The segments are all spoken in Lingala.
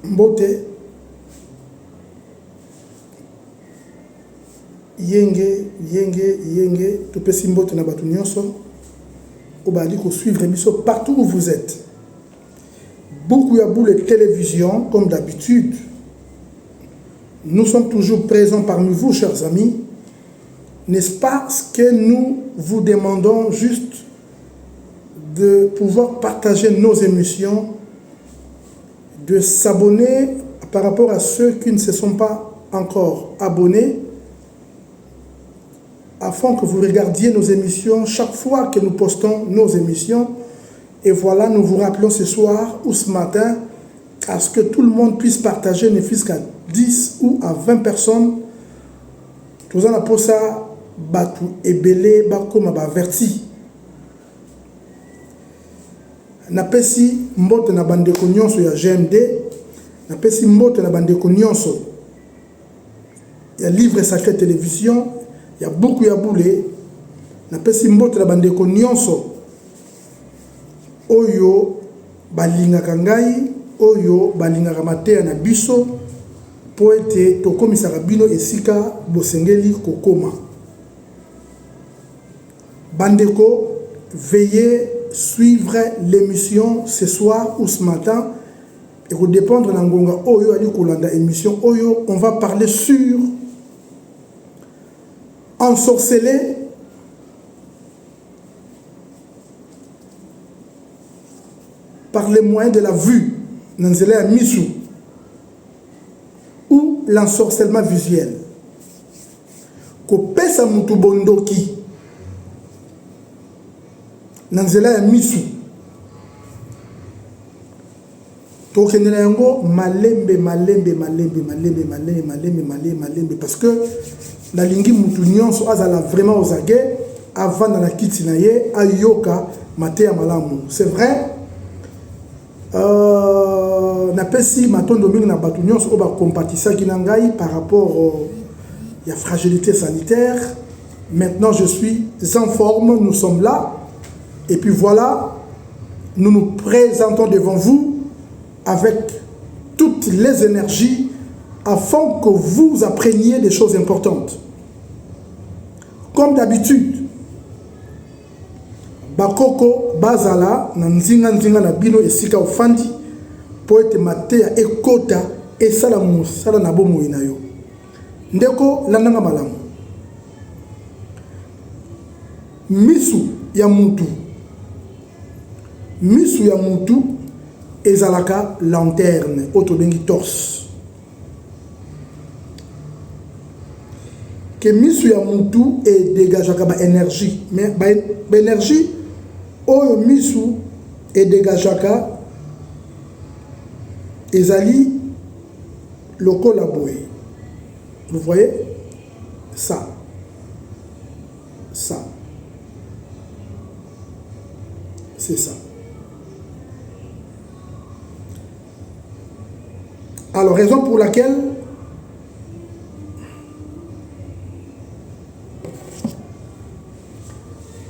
Mbote yenge topesi mbote na bato nyonso obali ko suivre biso partout où vous êtes. Beaucoup ya boule télévision comme d'habitude. Nous sommes toujours présents parmi vous, chers amis. N'est-ce pas ce que nous vous demandons juste de pouvoir partager nos émissions, de s'abonner par rapport à ceux qui ne se sont pas encore abonnés, afin que vous regardiez nos émissions chaque fois que nous postons nos émissions. Et voilà, nous vous rappelons ce soir ou ce matin à ce que tout le monde puisse partager, ne fût-ce qu'à 10 ou à 20 personnes. Tout ça, pour ça, batu ebele bakoma ba verti. Na pesi mbote na bandeko nyonso ya GMD, na pesi mbote na bandeko nyonso ya Livre Sacré Télévision, il y a beaucoup ya boulé. Na pesi mbote na bandeko nyonso oyo balingaka ngai, oyo balingaka mateya na biso po ete tokomisaka bino esika bosengeli kokoma. Bandeko, veillez suivre l'émission ce soir ou ce matin et vous dépendre de ngonga oyo ali kolanda émission oyo, on va parler sur ensorceler par les moyens de la vue, nanzela misu, ou l'ensorcellement visuel. Ko pesa mutu bondoki nanzela misu. Tokenela yango malembe parce que la lingi mutu nyonso azala vraiment aux aguets avant dans la kiti na ye ayoka mateya malamu. C'est vrai. Na pesi matondo mingi na batu nyonso oba compatissa ki nangai par rapport à la fragilité sanitaire. Maintenant je suis en forme, nous sommes là et puis voilà, nous nous présentons devant vous avec toutes les énergies afin que vous appreniez des choses importantes. Comme d'habitude, bakoko bazala na nzinga na bino esika ofandi po ete mateya ekota esala mosala na bomoi na yo. Ndeko landanga malamu. Misu ya mutu ezalaka lanterne otobengi torse. Que misu ya mutu et dégageaka ba énergie, mais ba énergie oyo misu et dégageaka ezali lokola boye. Vous voyez ça, c'est ça. Alors, raison pour laquelle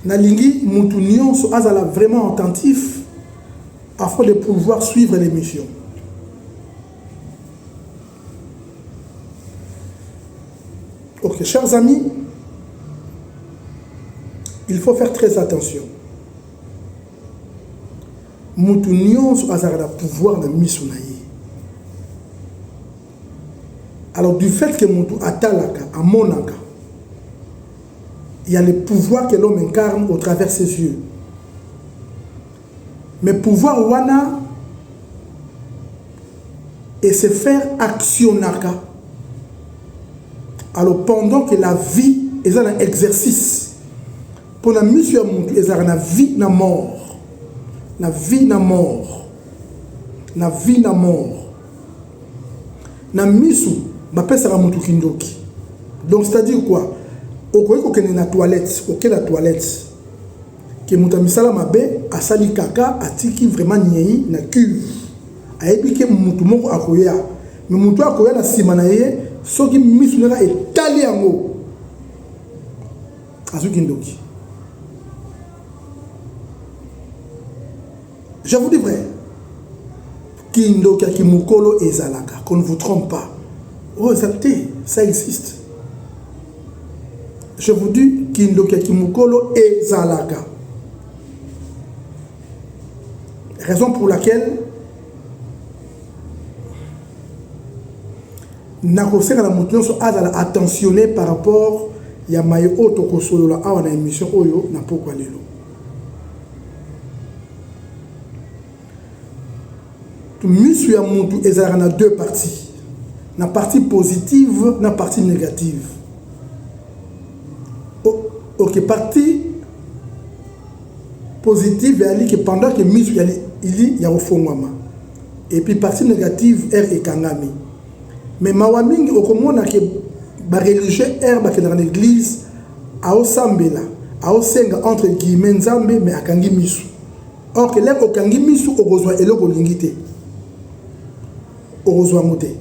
Nalingi Moutounion azala vraiment attentif afin de pouvoir suivre l'émission. Ok, chers amis, il faut faire très attention. Moutounion azala pouvoir de misounaï. Alors, du fait que Moutou atalaka, à monaka, il y a le pouvoir que l'homme incarne au travers de ses yeux. Mais pouvoir wana et se faire actionnaka. Alors pendant que la vie est un exercice, pour la mission Moutou, est la vie na mort. La vie na mort. La vie na mort. Na misu, ma pesa Moutou kindoki. Donc c'est-à-dire quoi? Okoye na toilette, la toilette. Que Moutamisala mabe asali kaka atiki vraiment nyei na cuve. Ayebi ke mutu moko akoya. Mais mutu akoya na sima na ye, soki misu na etali yango. Azuki ndoki. Je vous dis vrai. Kindoki Kimukolo ezalaka. Qu'on ne vous trompe pas. Oh, ça existe. Je vous dis, Kindoki Kimukolo ezalaka. Raison pour laquelle nakoseka na mutu nyonso azala attentionné par rapport ya maye oyo tokosolola awa na émission oyo na pokwa lelo. Misu ya mutu ezalaka na deux parties. Na partie positive, na partie négative. Ok, partie positive elle dit que pendant que misu il y a au fond et puis partie négative er ekangami. Mais mawamingi okomona ke ba religieux er ba dans l'église ao sambela ao senga entre guillemets nzambe mais akangi misu. Or que là okangi misu okozwa eloko lingité. Okozwa moté.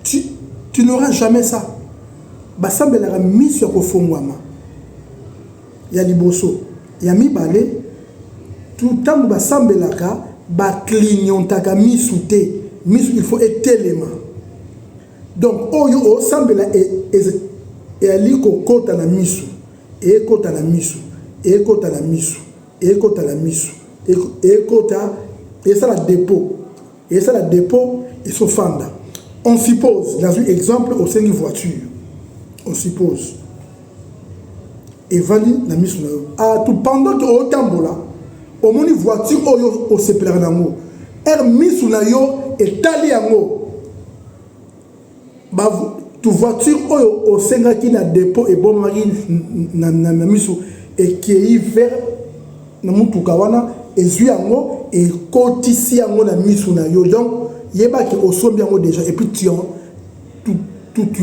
Tu n'auras jamais ça. Ba sambela misu ko fongwama. Ya liboso, ya mibale tout temps ba sambelaka ba clignontaka misu te. Misu il faut être élément. Donc oyo o sambela et ali ko kota na misu et kota na misu et kota na misu et kota na misu et kota et ça la dépôt et so fanda. On suppose dans un exemple au sein d'une voiture. On suppose et vali na misu na ah tout pendant que au tambola au moni voiture oyo o sepelaka nango er misu na yo etali yango ba tu voiture oyo o senga ki na dépôt et bon mari na misu et qui est vers na mutuka wana ezui yango et kotisi yango na misu na yo donc yeba ki osombi yango déjà et puis tu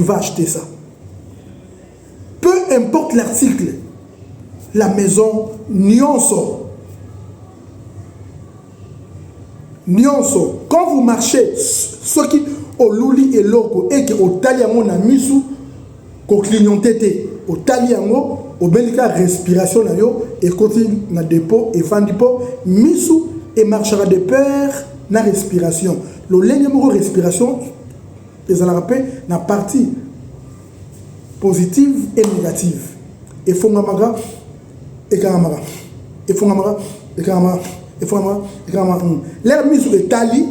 vas acheter ça. Peu importe l'article, la maison, nyonso. Quand vous marchez, ce qui au luli et loco et que au taliamo na misu, ko clignoté au taliamo, au belika respiration na yo et continue na dépôt et fandipo misu et marchera de pair na respiration. Le lengemoro respiration, les alarape na partie positive et négative. Et fongamaga et kamamaga. Et fongamaga et kamamaga. L'air mis sur le tali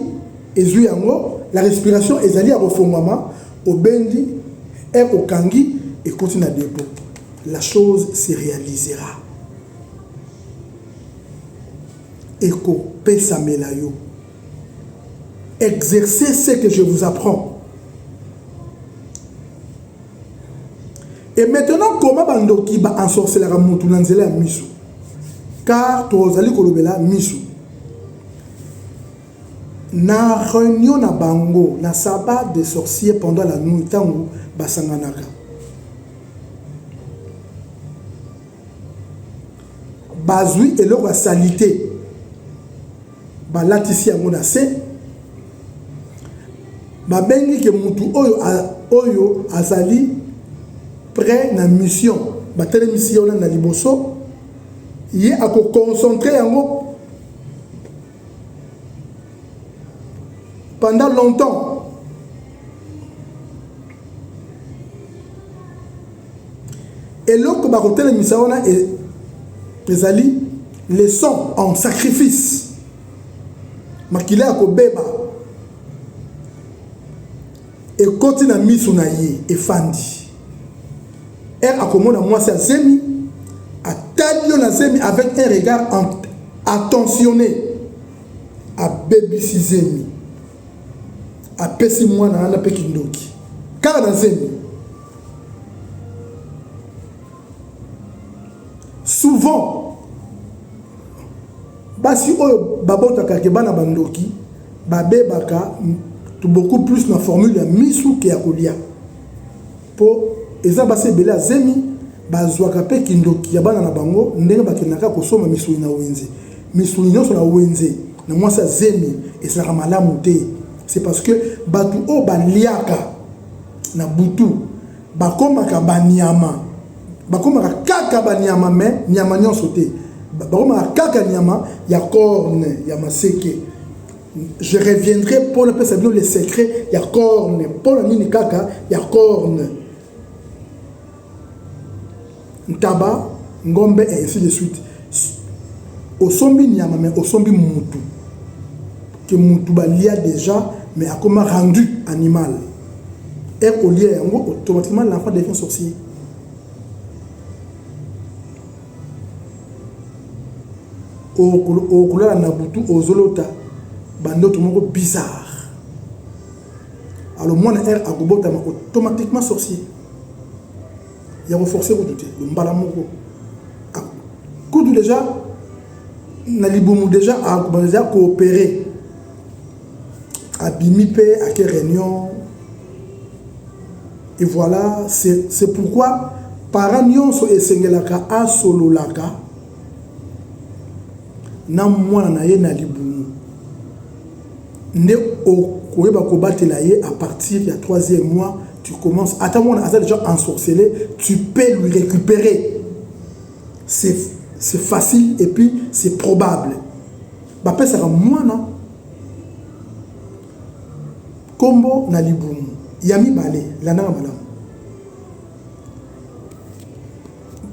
et zuyango, la respiration est allée à refondement au bendi et au kangi et continue à dépôt. La chose se réalisera. Eko pesa melayo. Exercez ce que je vous apprends. Et maintenant, comment bandoki ba ensorceler la mutu nanzela misu? Car tozali kolobela misu. Na réunion na bango, na sabbat des sorciers pendant la nuit, tango basanganaka. Bazui et leur salité. Balatisi yango na se. Babengi ke mutu oyo azali prêt na mission. Batele mission na liboso. Il a concentré en haut pendant longtemps. Et l'autre baroté le misaona et les alliés les sont en sacrifice. Makile a beba et continue à misunaye et fandi. Elle a commandé à moi c'est zemi. Avec un regard attentionné à Bébé à Pessimouana à la Pekindoki. Car dans souvent, basi oyo babota kakebana bandoki, babé baka beaucoup plus na formule ya misu ke ya kolia. Po eza basi bela zemi bazwaka pe kindoki ya bana na bango ndenge bakendaka kosoma misuli na wenze misuli nyonso na wenze na mwasa zemi ezalaka malamu te. C'est parce que batu o baliaka na butu bakomaka banyama bakomaka kaka banyama me nyama nyonso te bakomaka kaka nyama ya corne ya maseke Je reviendrai pour les secrets, il y a corne, pour la nini kaka, il y a corne. Ntaba, ngombe et ainsi de suite. Au sombi nyama, mais au sombi moutou. Que moutou lia déjà, mais a comment rendu animal. Et au lieu, automatiquement l'enfant devient sorcier. Au couleur à Nabutu, aux Zolota, bando tout le monde bizarre. Alors moi, à Gobota, automatiquement sorcier. Il y a reforcé au douter, le mbalamoko. Koudou déjà, Naliboumou déjà a coopéré. À Bimipe, à quelle réunion. Et voilà, c'est pourquoi, par an, so esengelaka a sololaka. Na mwana na ye na libumu nde okoyeba kobatela ye à partir du 3e mois tu commences attends mwana aza déjà ensorcelé tu peux lui récupérer c'est facile et puis c'est probable ba pesa ka mwana kombo na libumu yami balé lana malamu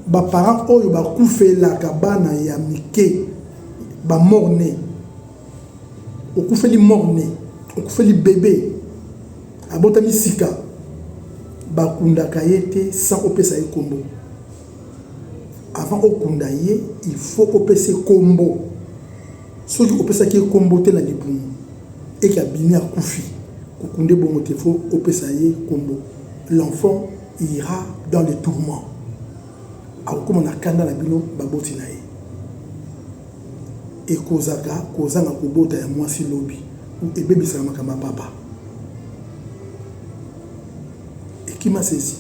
ba parents oyo ba kufela ka bana ya mike ba morné au koufeli morné au koufeli bébé abotami sika ba kunda kayete sans opesa kombo avant okunda ye il faut opesa kombo soki opesa ki kombo te na libumu et ki abimi akufi kokunde bongo te faut opesa ye kombo l'enfant ira dans les tourments akoma na kanda na bino baboti na ye et kozaka kozanga kobota ya mwasi lobi ou ebebisaka makamba papa et qui m'a saisi.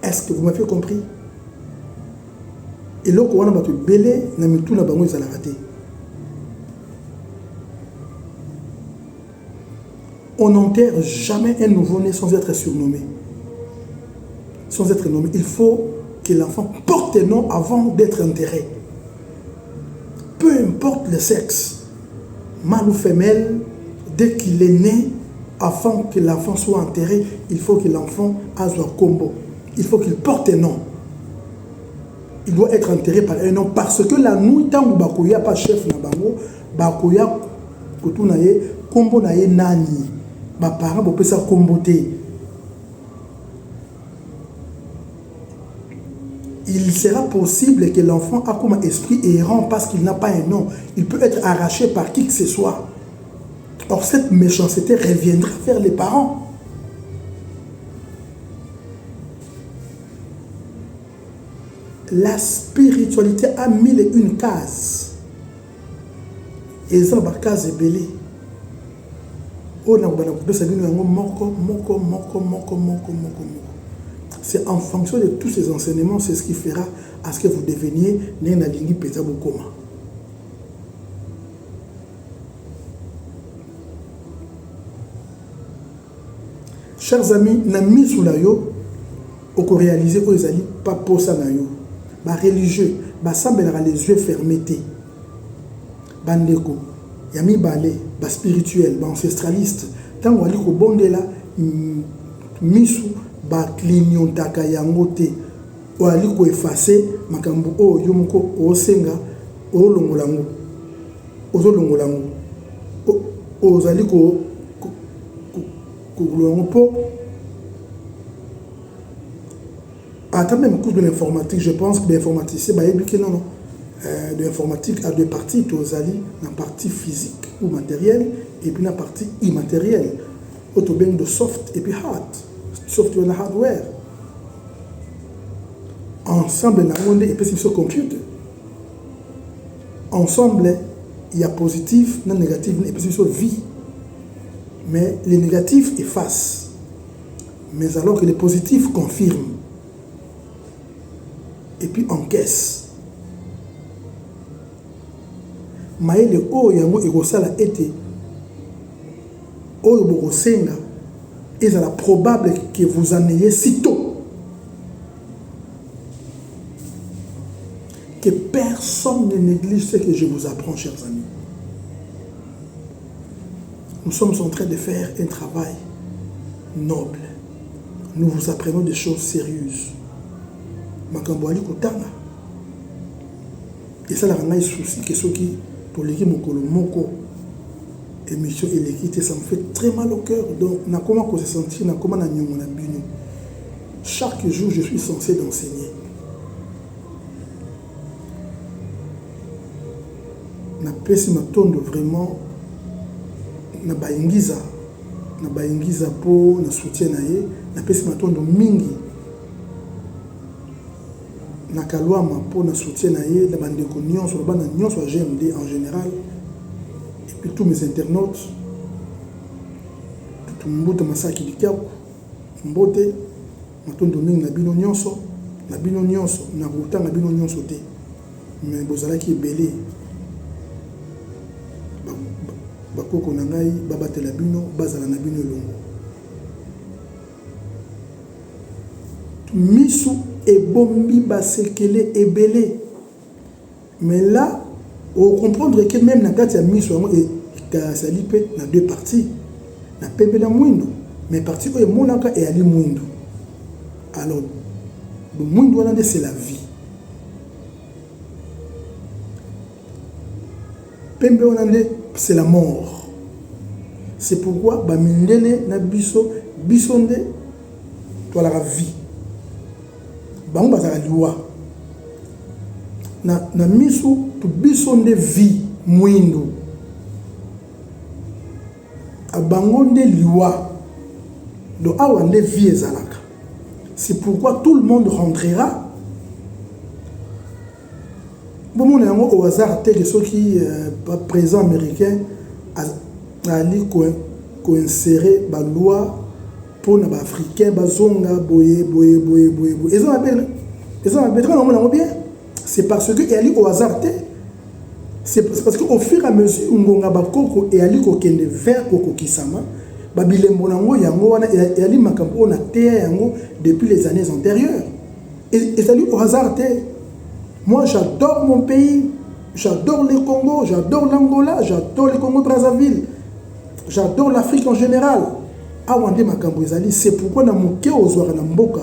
Est-ce que vous m'avez compris? Et là on a battu belé na mitu na bango ezalaka te. On n'enterre jamais un nouveau-né sans être surnommé, sans être nommé. Il faut que l'enfant porte un nom avant d'être enterré. Peu importe le sexe, mâle ou femelle, dès qu'il est né, avant que l'enfant soit enterré, il faut que l'enfant ait un combo. Il faut qu'il porte un nom. Il doit être enterré par un nom parce que la nuit, tant que bakoya pas chef na bango, bakoya kotu na ye, combo na ye nani, ba parents bo pesa combo te. Il sera possible que l'enfant a comme esprit errant parce qu'il n'a pas un nom. Il peut être arraché par qui que ce soit. Or, cette méchanceté reviendra vers les parents. La spiritualité a 1001 cases. Et ça, la case est belle. C'est en fonction de tous ces enseignements, c'est ce qui fera à ce que vous deveniez Nénalingi Pétabokoma. Chers amis, na mis sous la yo, au réaliser que les alliés pas pour ça na yo. Ba religieux, ba sambelera les yeux fermés. Bandeko, yami balé, ba spirituel, ba ancestraliste. Tant wali ko bondela misu ba clignontaka yango te wali ko effacer makambo o yomoko o senga o longolango ozo longolango o zali ko longo po attends même cours de l'informatique je pense que l'informaticien ba yebi non de l'informatique à deux parties tozali la partie physique ou matérielle et puis la partie immatérielle autobeng de soft et puis hard software et hardware. Ensemble, et puis c'est sur computer. Ensemble, il y a positif, non négatif, et puis c'est sur vie. Mais les négatifs effacent. Mais alors que les positifs confirment. Et puis encaissent. Mais le haut yango egosala été. Oyo bokosenga. Il est probable que vous en ayez si tôt que personne personne ne néglige ce que je vous apprends, chers amis. Nous sommes en train de faire un travail noble. Nous vous apprenons des choses sérieuses. Makambouali Kotanga. Et ça, la ranga souci que ceux qui, pour l'équipe Moko, émission et l'équipe, ça me fait très mal au cœur. Donc, na comment se sentir, na comment na nyongo na bino. Chaque jour, je suis censé d'enseigner. Na pesi matondo vraiment na baingiza po na soutien na ye na pesi matondo mingi na kalwama po na soutien na ye na bandeko nyonso bana nyonso a GMD en général et puis tous mes internautes tout mbuta masaki dikaku mbote matondo mingi na bino nyonso na kutanga bino nyonso te mais bozalaki ebele bakoko na ngai babatela bino bazala na bino elongo misu ebombi basekele ebele mais là on comprendre que même na kati ya misu yango ekasali mpe na deux parties na pembe na mwindo mais partie oyo emonaka eyali mwindo alors le mwindo wana nde c'est la vie pembe wana nde c'est la mort. C'est pourquoi bamindele na biso nde to la vie. Bango bazala liwa. Na miso to biso nde vie mwindo. Abango nde liwa. Do awa nde vie ezalaka. C'est pourquoi tout le monde rentrera. Bon, on est au hasard tel que ceux qui présents américains allaient insérer la loi pour les Africains, bazonga boye. Ils ont appelé bien. C'est parce que elle est au hasard. C'est parce qu'au fur et à mesure où on a bakoko et ali kokende vers koko kisama, babilembo nango yango wana ali makambo on a terre yango depuis les années antérieures. Et c'est au hasard. Moi, j'adore mon pays, j'adore le Congo, j'adore l'Angola, j'adore le Congo-Brazzaville, j'adore l'Afrique en général. Awande makambo ezali, c'est pourquoi na moke ozwaka na mboka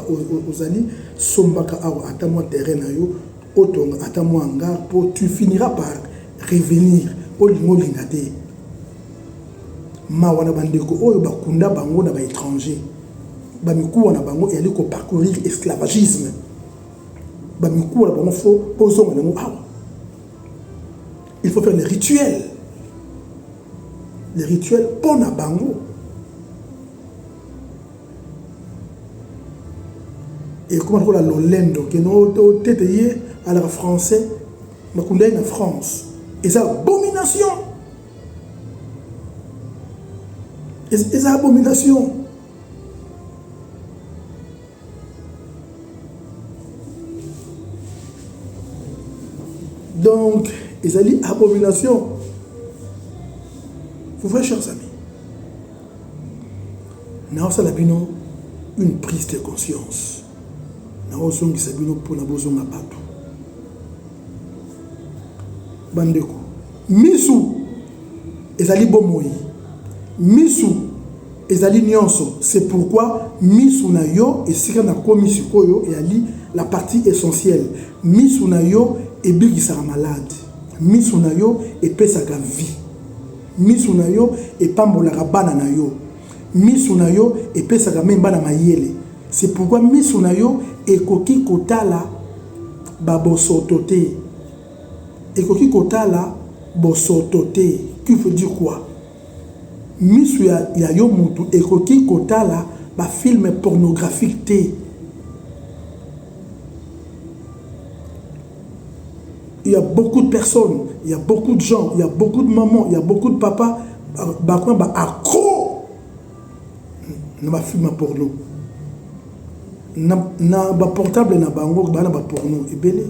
ozali sombaka awa atamwa terrain na yo, otonga atamwa hangar, pour tu finiras par revenir au lingo lingate. Ma wana bandeko oyo bakunda bango na ba étranger. Ba miku wana bango yali ko parcourir esclavagisme. Il faut faire les rituels. Les rituels pour na bango. Et comment on la lolendo que nous tétayé à la français, mais qu'on est en France. Et c'est abomination. Et c'est abomination. Donc, ils ont dit abomination. Vous voyez, chers amis, nous avons une prise de conscience. Nous avons une pour la boson à bateau. Bandeko. Misu, ils ont dit bomoi. Misu, ils ont dit nyonso. C'est pourquoi misu na yo et si on a commis sur koyo et ali la partie essentielle. Misu na yo et bigi sera malade. Misu na yo et pesaka vie. Misu na yo et pambola bana na yo. Misu na yo et pesaka même bana mayele. C'est pourquoi misu na yo et koki kotala babosotote. Et koki kotala bosotote. Qui veut dire quoi? Misu ya yo mutu et koki kotala ba film pornographique te. Il y a beaucoup de personnes, il y a beaucoup de gens, il y a beaucoup de mamans, il y a beaucoup de papas accro na ba film porno. Na ba portable na bango ba na ba porno ebele.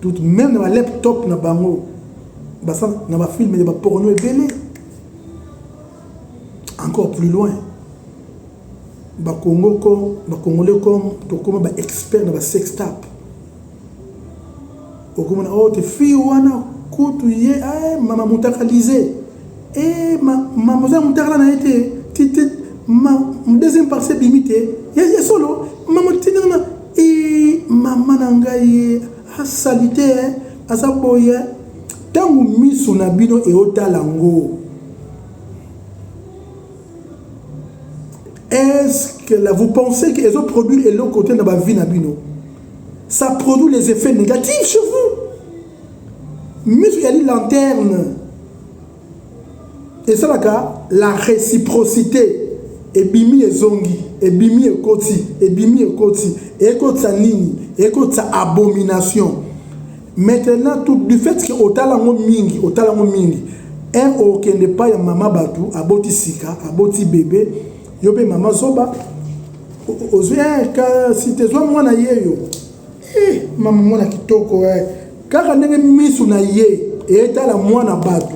Tout même na ba laptop na bango ba ça na ba film na ba porno ebele. Encore plus loin. Congolais comme expert dans le sex tape. Oh, tes filles, wana, kutu ye, maman moutakalisé. Et maman moutakala n'a été, deuxième partie limité. Il y a solo, maman tinana, et maman nangaye, a salité, a sa boye, tant ou mis son abino et au talango. Est-ce que là, vous pensez que les autres produits et l'autre côté de la vie n'abino? Ça produit les effets négatifs chez vous. Mais il y a une lanterne. Et ça, la réciprocité. Et bimi et zongi. Et bimi et koti. Et bimi et koti. Et koti sa nini. Et koti sa abomination. Maintenant, tout du fait que otalango mingi. Un ok n'est pas ya mama batou. Aboti sika. Aboti bébé. Yobe mama zoba. Si te zoa mwana yeyo. Maman mwana kitoko kaka ndenge misu na ye etala mwana batu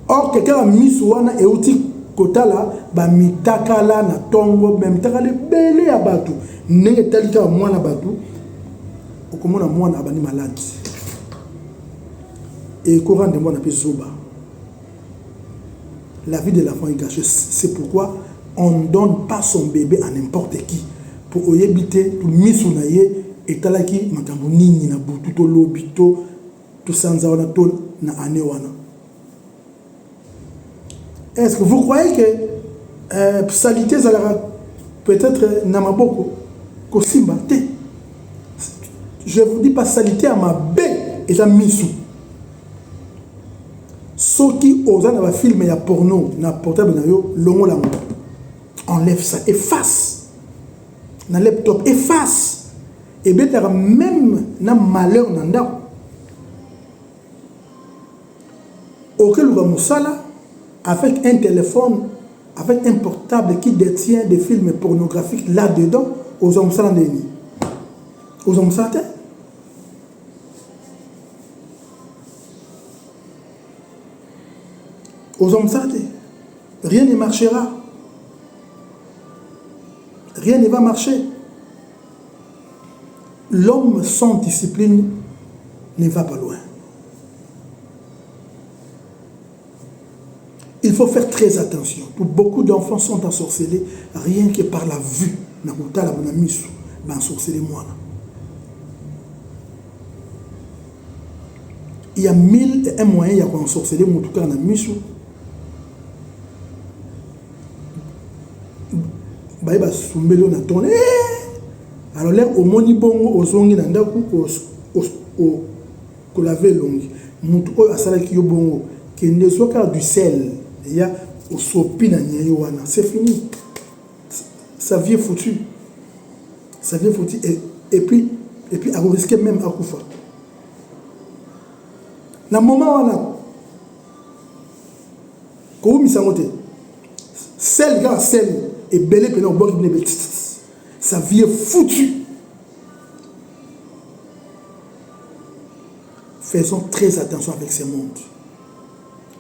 or kaka misu wana euti kotala ba mitakala na tongo même takale belé ya batu ndenge talika mwana batu okomona mwana abani malade et courant de mwana pe zoba. La vie de l'enfant est gâchée. C'est pourquoi on ne donne pas son bébé à n'importe qui pour oyebite tout misu na ye et talaki makambo nini na butu to lobito to sanza wana to na ane wana. Est-ce que vous croyez que salité zalara peut-être na maboko ko simba te? Je vous dis pas salité à ma bé et la misu. Soki oza na ba film ya porno na portable na yo longo la enlève ça, efface. Na laptop efface. Et bien, même na malheur nanda. Auquel va moussala avec un téléphone, avec un portable qui détient des films pornographiques là-dedans, aux hommes salandéni. Aux hommes salandéni. Aux hommes salandéni. Rien ne marchera. Rien ne va marcher. L'homme sans discipline ne va pas loin. Il faut faire très attention. Beaucoup d'enfants sont ensorcelés rien que par la vue. Il y a 1001 moyens d'ensorceler mon tout cas dans misu. Baïba sumbelo na tourné. Alors là, au monibongo, aux ongles, au laver longi. Moutou a sala ki bongo, qui ne soit qu'à du sel. Il y a au sopi na nyayoana. C'est fini. Ça vient foutu. Ça vient foutu. Et puis, à risquer même à Koufa. Dans le moment où on a, quand on a sel, gars, sel, et belé, puis on a ça vient foutu. Faisons très attention avec ce monde.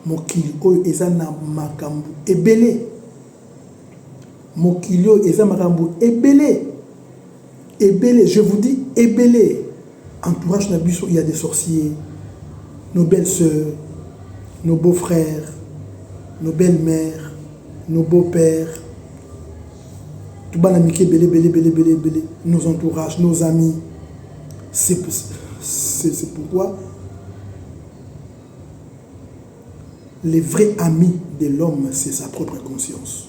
Mokilio ezana makambu ebele. Mokilio ezana makambu ebele. Ebele, je vous dis ebele. Entourage Nabusso, il y a des sorciers, nos belles-sœurs, nos beaux-frères, nos belles-mères, nos beaux-pères. Nos entourages, nos amis. C'est pourquoi les vrais amis de l'homme, c'est sa propre conscience.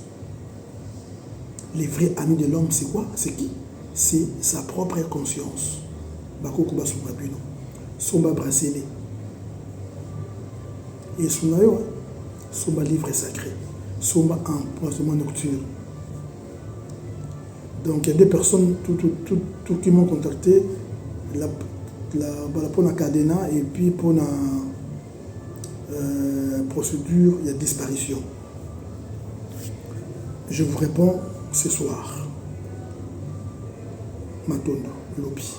Les vrais amis de l'homme, c'est quoi? C'est qui? C'est sa propre conscience. Bakoko basumba bino. Somba bracelet. Et somba livre sacré. Somba empoisonnement nocturne. Donc il y a des personnes tout qui m'ont contacté pour la cadena et puis pour la procédure, il y a disparition. Je vous réponds ce soir. Matondo, Lopi.